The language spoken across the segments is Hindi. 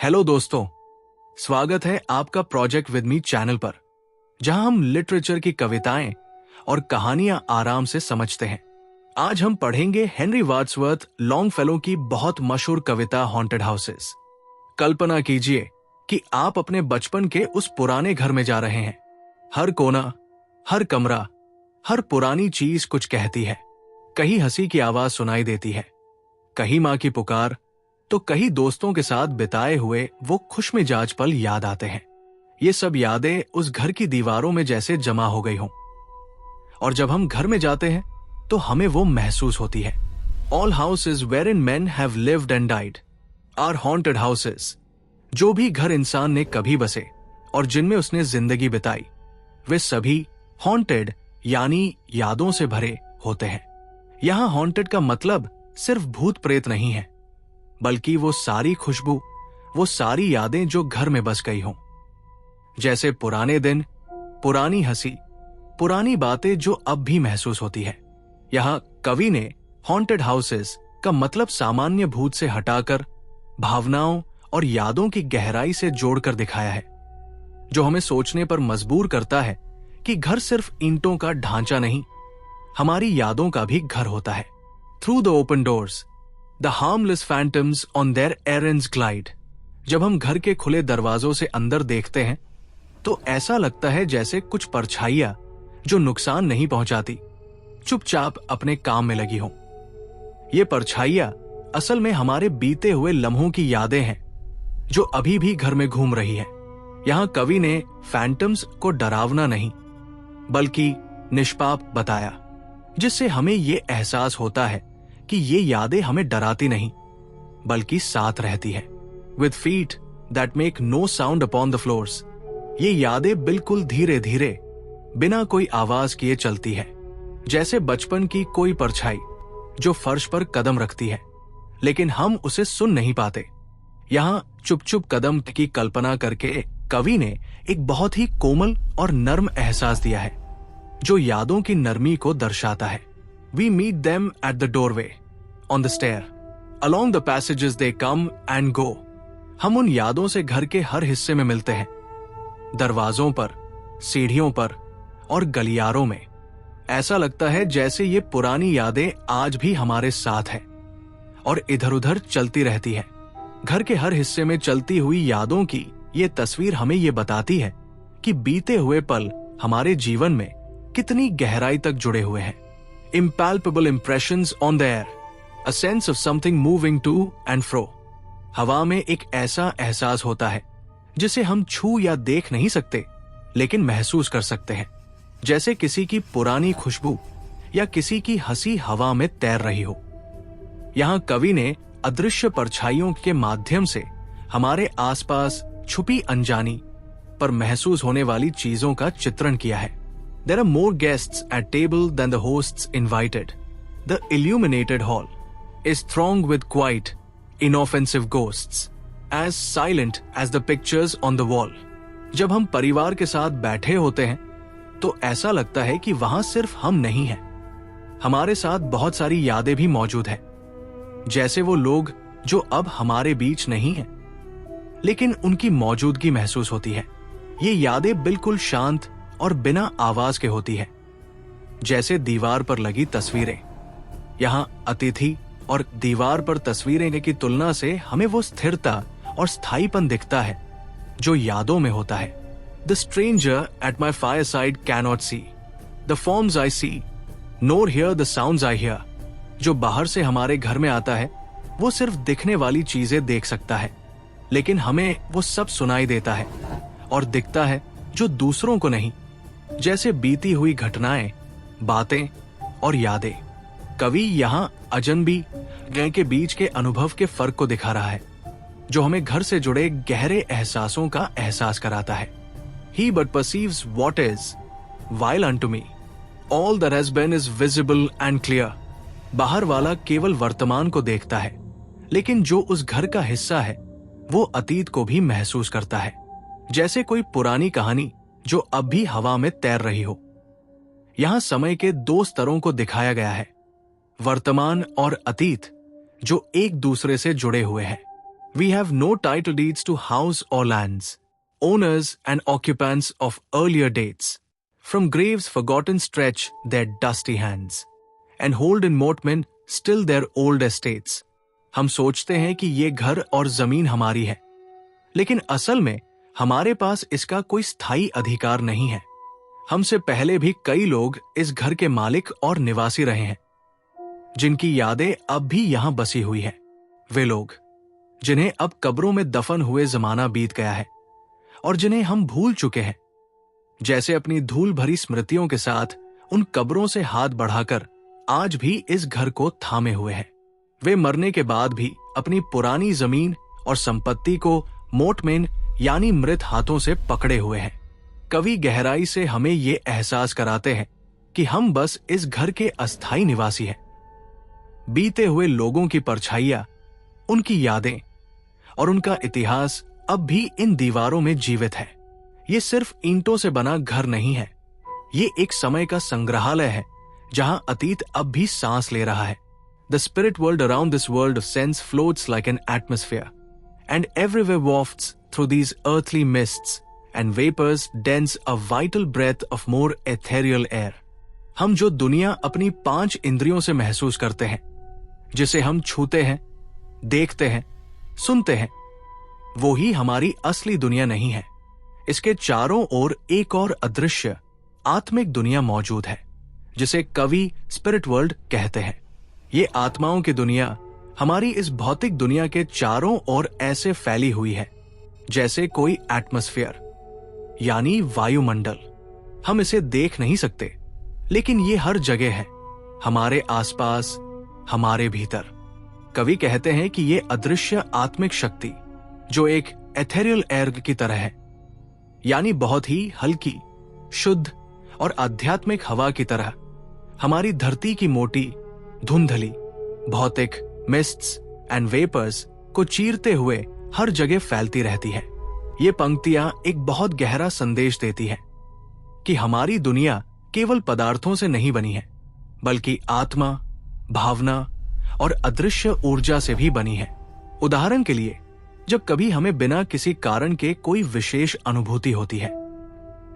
हेलो दोस्तों, स्वागत है आपका प्रोजेक्ट विद मी चैनल पर, जहां हम लिटरेचर की कविताएं और कहानियां आराम से समझते हैं। आज हम पढ़ेंगे हेनरी वर्ड्सवर्थ लॉन्गफेलो की बहुत मशहूर कविता हॉन्टेड हाउसेस। कल्पना कीजिए कि आप अपने बचपन के उस पुराने घर में जा रहे हैं। हर कोना, हर कमरा, हर पुरानी चीज कुछ कहती है। कहीं हंसी की आवाज सुनाई देती है, कहीं मां की पुकार, तो कहीं दोस्तों के साथ बिताए हुए वो खुशमिजाज पल याद आते हैं। ये सब यादें उस घर की दीवारों में जैसे जमा हो गई हों। और जब हम घर में जाते हैं तो हमें वो महसूस होती है। All houses wherein men have lived and died are haunted houses. जो भी घर इंसान ने कभी बसे और जिनमें उसने जिंदगी बिताई, वे सभी हॉन्टेड यानी यादों से भरे होते हैं। यहां हॉन्टेड का मतलब सिर्फ भूत प्रेत नहीं है, बल्कि वो सारी खुशबू, वो सारी यादें जो घर में बस गई हों। जैसे पुराने दिन, पुरानी हंसी, पुरानी बातें जो अब भी महसूस होती है। यहां कवि ने हॉन्टेड हाउसेस का मतलब सामान्य भूत से हटाकर भावनाओं और यादों की गहराई से जोड़कर दिखाया है, जो हमें सोचने पर मजबूर करता है कि घर सिर्फ ईंटों का ढांचा नहीं, हमारी यादों का भी घर होता है। Through the open doors the harmless phantoms on their errands glide. जब हम घर के खुले दरवाजों से अंदर देखते हैं तो ऐसा लगता है जैसे कुछ परछाइयां जो नुकसान नहीं पहुंचाती, चुपचाप अपने काम में लगी हों। ये परछाइयां असल में हमारे बीते हुए लम्हों की यादें हैं, जो अभी भी घर में घूम रही है। यहां कवि ने फैंटम्स को डरावना नहीं, बल्कि निष्पाप बताया, जिससे हमें ये एहसास होता है कि ये यादें हमें डराती नहीं, बल्कि साथ रहती है। With feet that make no sound upon the floors. ये यादें बिल्कुल धीरे धीरे, बिना कोई आवाज किए चलती है, जैसे बचपन की कोई परछाई जो फर्श पर कदम रखती है, लेकिन हम उसे सुन नहीं पाते। यहां चुप चुप कदम की कल्पना करके कवि ने एक बहुत ही कोमल और नर्म एहसास दिया है, जो यादों की नरमी को दर्शाता है। We meet them at the doorway, on the stair, along the passages they come and go. हम उन यादों से घर के हर हिस्से में मिलते हैं, दरवाजों पर, सीढ़ियों पर और गलियारों में। ऐसा लगता है जैसे ये पुरानी यादें आज भी हमारे साथ हैं और इधर उधर चलती रहती है। घर के हर हिस्से में चलती हुई यादों की ये तस्वीर हमें ये बताती है कि बीते हुए पल हमारे जीवन में कितनी गहराई तक जुड़े हुए हैं। Impalpable impressions on the air, a sense of something moving to and fro. हवा में एक ऐसा एहसास होता है जिसे हम छू या देख नहीं सकते, लेकिन महसूस कर सकते हैं, जैसे किसी की पुरानी खुशबू या किसी की हंसी हवा में तैर रही हो। यहां कवि ने अदृश्य परछाइयों के माध्यम से हमारे आसपास छुपी अनजानी पर महसूस होने वाली चीजों का चित्रण किया है। There are more guests at table than the hosts invited. The illuminated hall is thronged with quiet, inoffensive ghosts, as silent as the pictures on the wall. जब हम परिवार के साथ बैठे होते हैं तो ऐसा लगता है कि वहां सिर्फ हम नहीं हैं, हमारे साथ बहुत सारी यादें भी मौजूद हैं, जैसे वो लोग जो अब हमारे बीच नहीं हैं, लेकिन उनकी मौजूदगी महसूस होती है। ये यादें बिल्कुल शांत और बिना आवाज के होती है, जैसे दीवार पर लगी तस्वीरें। यहां अतिथि और दीवार पर तस्वीरें की तुलना से हमें वो स्थिरता और स्थायीपन दिखता है जो यादों में होता है। The stranger at my fireside cannot see the forms I see, nor hear the sounds I hear. जो बाहर से हमारे घर में आता है वो सिर्फ दिखने वाली चीजें देख सकता है, लेकिन हमें वो सब सुनाई देता है और दिखता है जो दूसरों को नहीं, जैसे बीती हुई घटनाएं, बातें और यादें। कवि यहां अजनबी के बीच के अनुभव के फर्क को दिखा रहा है, जो हमें घर से जुड़े गहरे एहसासों का एहसास कराता है। He but perceives what is, while unto me all that has been is visible and clear. बाहर वाला केवल वर्तमान को देखता है, लेकिन जो उस घर का हिस्सा है वो अतीत को भी महसूस करता है, जैसे कोई पुरानी कहानी जो अब भी हवा में तैर रही हो। यहां समय के दो स्तरों को दिखाया गया है, वर्तमान और अतीत, जो एक दूसरे से जुड़े हुए हैं। We have no title deeds to house or lands, owners and occupants of earlier dates. From graves forgotten stretch their dusty hands, and hold in mortmen still their old estates. हम सोचते हैं कि ये घर और जमीन हमारी है, लेकिन असल में हमारे पास इसका कोई स्थायी अधिकार नहीं है। हमसे पहले भी कई लोग इस घर के मालिक और निवासी रहे हैं, जिनकी यादें अब भी यहां बसी हुई है। वे लोग जिन्हें अब कब्रों में दफन हुए जमाना बीत गया है और जिन्हें हम भूल चुके हैं, जैसे अपनी धूल भरी स्मृतियों के साथ उन कब्रों से हाथ बढ़ाकर आज भी इस घर को थामे हुए हैं। वे मरने के बाद भी अपनी पुरानी जमीन और संपत्ति को मोटमेन यानी मृत हाथों से पकड़े हुए हैं। कवि गहराई से हमें ये एहसास कराते हैं कि हम बस इस घर के अस्थायी निवासी हैं। बीते हुए लोगों की परछाइयां, उनकी यादें और उनका इतिहास अब भी इन दीवारों में जीवित है। ये सिर्फ ईंटों से बना घर नहीं है, ये एक समय का संग्रहालय है जहां अतीत अब भी सांस ले रहा है। The spirit world around this world of sense floats like an atmosphere, and everywhere wafts through these earthly mists and vapors dense a vital breath of more ethereal air. हम जो दुनिया अपनी 5 इंद्रियों से महसूस करते हैं, जिसे हम छूते हैं, देखते हैं, सुनते हैं, वो ही हमारी असली दुनिया नहीं है। इसके चारों ओर एक और अदृश्य आत्मिक दुनिया मौजूद है, जिसे कवि स्पिरिट वर्ल्ड कहते हैं। ये आत्माओं की दुनिया हमारी इस भौतिक दुनिया के चारों ओर ऐसे फैली हुई है जैसे कोई एटमॉस्फेयर यानी वायुमंडल। हम इसे देख नहीं सकते, लेकिन ये हर जगह है, हमारे आसपास, हमारे भीतर। कवि कहते हैं कि ये अदृश्य आत्मिक शक्ति जो एक एथेरियल एयर की तरह है, यानी बहुत ही हल्की, शुद्ध और आध्यात्मिक हवा की तरह हमारी धरती की मोटी, धुंधली, भौतिक मिस्ट्स एंड वेपर्स को चीरते हुए हर जगह फैलती रहती है। ये पंक्तियां एक बहुत गहरा संदेश देती हैं कि हमारी दुनिया केवल पदार्थों से नहीं बनी है, बल्कि आत्मा, भावना और अदृश्य ऊर्जा से भी बनी है। उदाहरण के लिए, जब कभी हमें बिना किसी कारण के कोई विशेष अनुभूति होती है,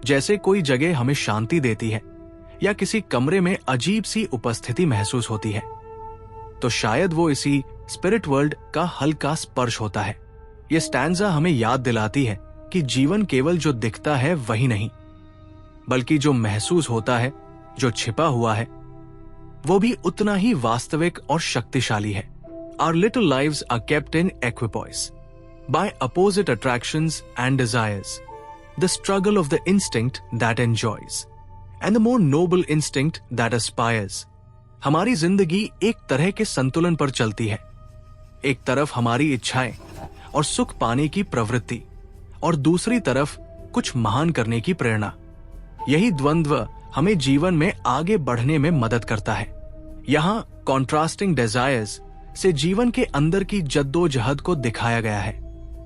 जैसे कोई जगह हमें शांति देती है या किसी कमरे में अजीब सी उपस्थिति महसूस होती है, तो शायद वो इसी स्पिरिट वर्ल्ड का हल्का स्पर्श होता है। ये स्टैंजा हमें याद दिलाती है कि जीवन केवल जो दिखता है वही नहीं, बल्कि जो महसूस होता है, जो छिपा हुआ है, वो भी उतना ही वास्तविक और शक्तिशाली है। Our little lives are kept in equipoise by opposite attractions and desires, the struggle of the instinct that enjoys and the more noble instinct that aspires. हमारी जिंदगी एक तरह के संतुलन पर चलती है। एक तरफ हमारी इच्छाएं और सुख पाने की प्रवृत्ति, और दूसरी तरफ कुछ महान करने की प्रेरणा। यही द्वंद्व हमें जीवन में आगे बढ़ने में मदद करता है। यहाँ कॉन्ट्रास्टिंग डिजायर्स से जीवन के अंदर की जद्दोजहद को दिखाया गया है,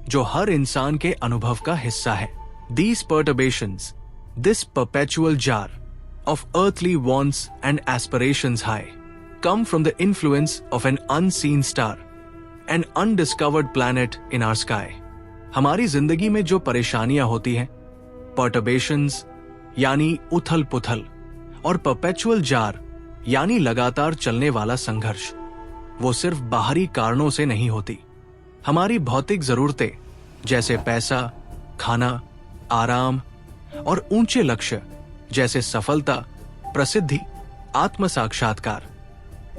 जो हर इंसान के अनुभव का हिस्सा है। These perturbations, this perpetual jar of earthly wants and aspirations high, come from the influence of an unseen star, an undiscovered planet in our sky. हमारी जिंदगी में जो परेशानियां होती हैं, perturbations यानी उथल पुथल, और perpetual jar यानी लगातार चलने वाला संघर्ष, वो सिर्फ बाहरी कारणों से नहीं होती। हमारी भौतिक जरूरतें जैसे पैसा, खाना, आराम और ऊंचे लक्ष्य जैसे सफलता, प्रसिद्धि, आत्म साक्षात्कार,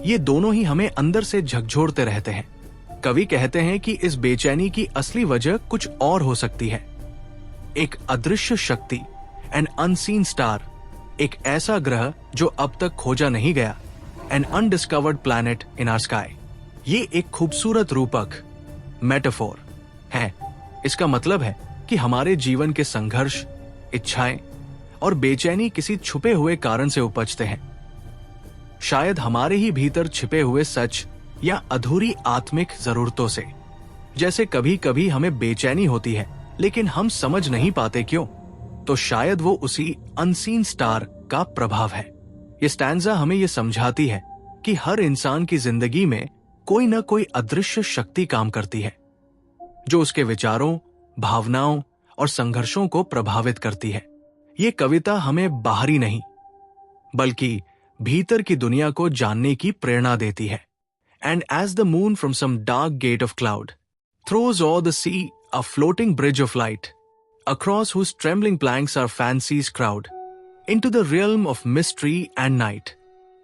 ये दोनों ही हमें अंदर से झकझोरते रहते हैं। कवि कहते हैं कि इस बेचैनी की असली वजह कुछ और हो सकती है। एक अदृश्य शक्ति, एन अनसीन स्टार, एक ऐसा ग्रह जो अब तक खोजा नहीं गया, an undiscovered planet in our sky. ये एक खूबसूरत रूपक, मेटाफोर है। इसका मतलब है कि हमारे जीवन के संघर्ष, इच्छाएं और बेचैनी किसी छुपे हुए कारण से उपजते हैं। शायद हमारे ही भीतर छिपे हुए सच या अधूरी आत्मिक जरूरतों से। जैसे कभी कभी हमें बेचैनी होती है, लेकिन हम समझ नहीं पाते क्यों, तो शायद वो उसी अनसीन स्टार का प्रभाव है। ये स्टैंजा हमें ये समझाती है कि हर इंसान की जिंदगी में कोई न कोई अदृश्य शक्ति काम करती है, जो उसके विचारों, भावनाओं और संघर्षों को प्रभावित करती है। ये कविता हमें बाहरी नहीं बल्कि भीतर की दुनिया को जानने की प्रेरणा देती है। And as the moon from some dark gate of cloud throws over the sea a floating bridge of light across whose trembling planks are fancies crowd into the realm of mystery and night।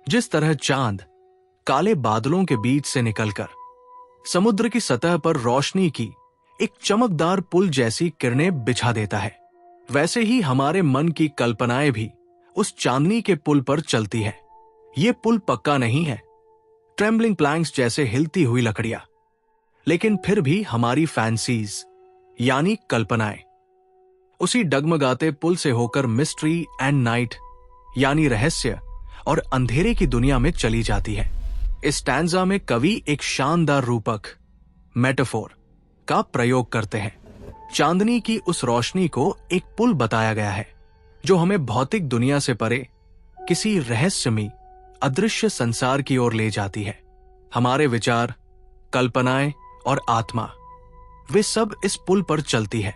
जिस तरह चांद काले बादलों के बीच से निकलकर समुद्र की सतह पर रोशनी की एक चमकदार पुल जैसी किरणें बिछा देता है, वैसे ही हमारे मन की कल्पनाएं भी उस चांदनी के पुल पर चलती है। ये पुल पक्का नहीं है, ट्रेम्बलिंग प्लैंक्स जैसे हिलती हुई लकड़ियां, लेकिन फिर भी हमारी फैंसीज यानी कल्पनाएं उसी डगमगाते पुल से होकर मिस्ट्री एंड नाइट यानी रहस्य और अंधेरे की दुनिया में चली जाती है। इस स्टैंजा में कवि एक शानदार रूपक मेटाफोर का प्रयोग करते हैं। चांदनी की उस रोशनी को एक पुल बताया गया है जो हमें भौतिक दुनिया से परे किसी रहस्यमयी अदृश्य संसार की ओर ले जाती है। हमारे विचार, कल्पनाएं और आत्मा वे सब इस पुल पर चलती है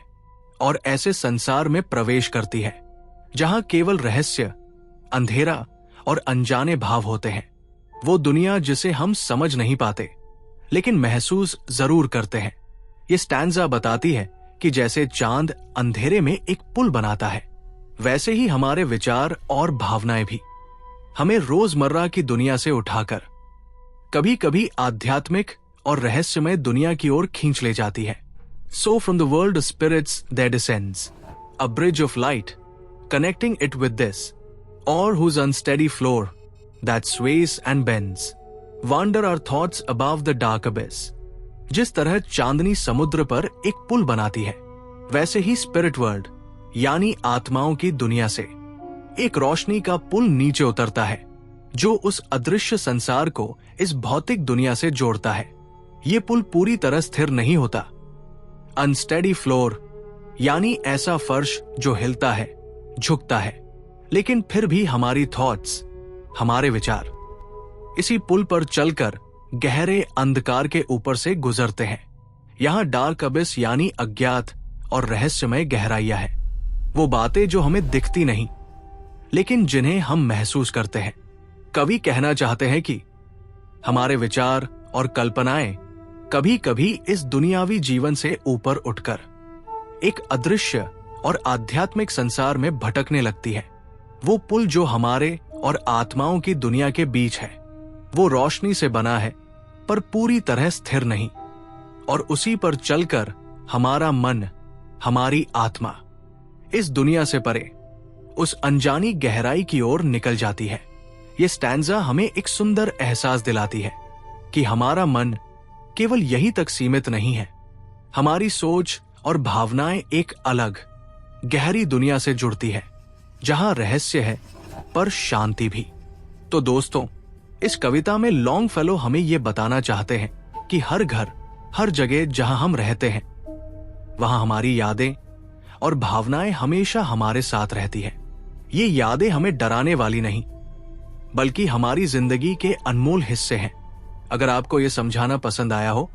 और ऐसे संसार में प्रवेश करती है जहां केवल रहस्य, अंधेरा और अनजाने भाव होते हैं। वो दुनिया जिसे हम समझ नहीं पाते लेकिन महसूस जरूर करते हैं। ये स्टैंजा बताती है कि जैसे चांद अंधेरे में एक पुल बनाता है, वैसे ही हमारे विचार और भावनाएं भी हमें रोजमर्रा की दुनिया से उठाकर कभी कभी आध्यात्मिक और रहस्यमय दुनिया की ओर खींच ले जाती है। So from the world of spirits there descends a bridge of light, connecting it with this, or whose unsteady floor that sways and bends, wander our thoughts above the dark abyss। जिस तरह चांदनी समुद्र पर एक पुल बनाती है, वैसे ही स्पिरिट वर्ल्ड यानी आत्माओं की दुनिया से एक रोशनी का पुल नीचे उतरता है जो उस अदृश्य संसार को इस भौतिक दुनिया से जोड़ता है। ये पुल पूरी तरह स्थिर नहीं होता। अनस्टेडी फ्लोर यानी ऐसा फर्श जो हिलता है, झुकता है, लेकिन फिर भी हमारी थॉट्स, हमारे विचार इसी पुल पर चलकर गहरे अंधकार के ऊपर से गुजरते हैं। यहां डार्क अबिस यानी अज्ञात और रहस्यमय गहराइयां है, वो बातें जो हमें दिखती नहीं लेकिन जिन्हें हम महसूस करते हैं। कवि कहना चाहते हैं कि हमारे विचार और कल्पनाएं कभी कभी इस दुनियावी जीवन से ऊपर उठकर एक अदृश्य और आध्यात्मिक संसार में भटकने लगती है। वो पुल जो हमारे और आत्माओं की दुनिया के बीच है, वो रोशनी से बना है पर पूरी तरह स्थिर नहीं, और उसी पर चलकर हमारा मन, हमारी आत्मा इस दुनिया से परे उस अनजानी गहराई की ओर निकल जाती है। ये स्टैंजा हमें एक सुंदर एहसास दिलाती है कि हमारा मन केवल यहीं तक सीमित नहीं है। हमारी सोच और भावनाएं एक अलग गहरी दुनिया से जुड़ती है जहां रहस्य है पर शांति भी। तो दोस्तों, इस कविता में लॉन्गफेलो हमें यह बताना चाहते हैं कि हर घर, हर जगह जहां हम रहते हैं, वहां हमारी यादें और भावनाएं हमेशा हमारे साथ रहती है। ये यादें हमें डराने वाली नहीं बल्कि हमारी जिंदगी के अनमोल हिस्से हैं। अगर आपको यह समझाना पसंद आया हो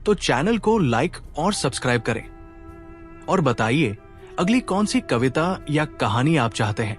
तो चैनल को लाइक और सब्सक्राइब करें और बताइए अगली कौन सी कविता या कहानी आप चाहते हैं।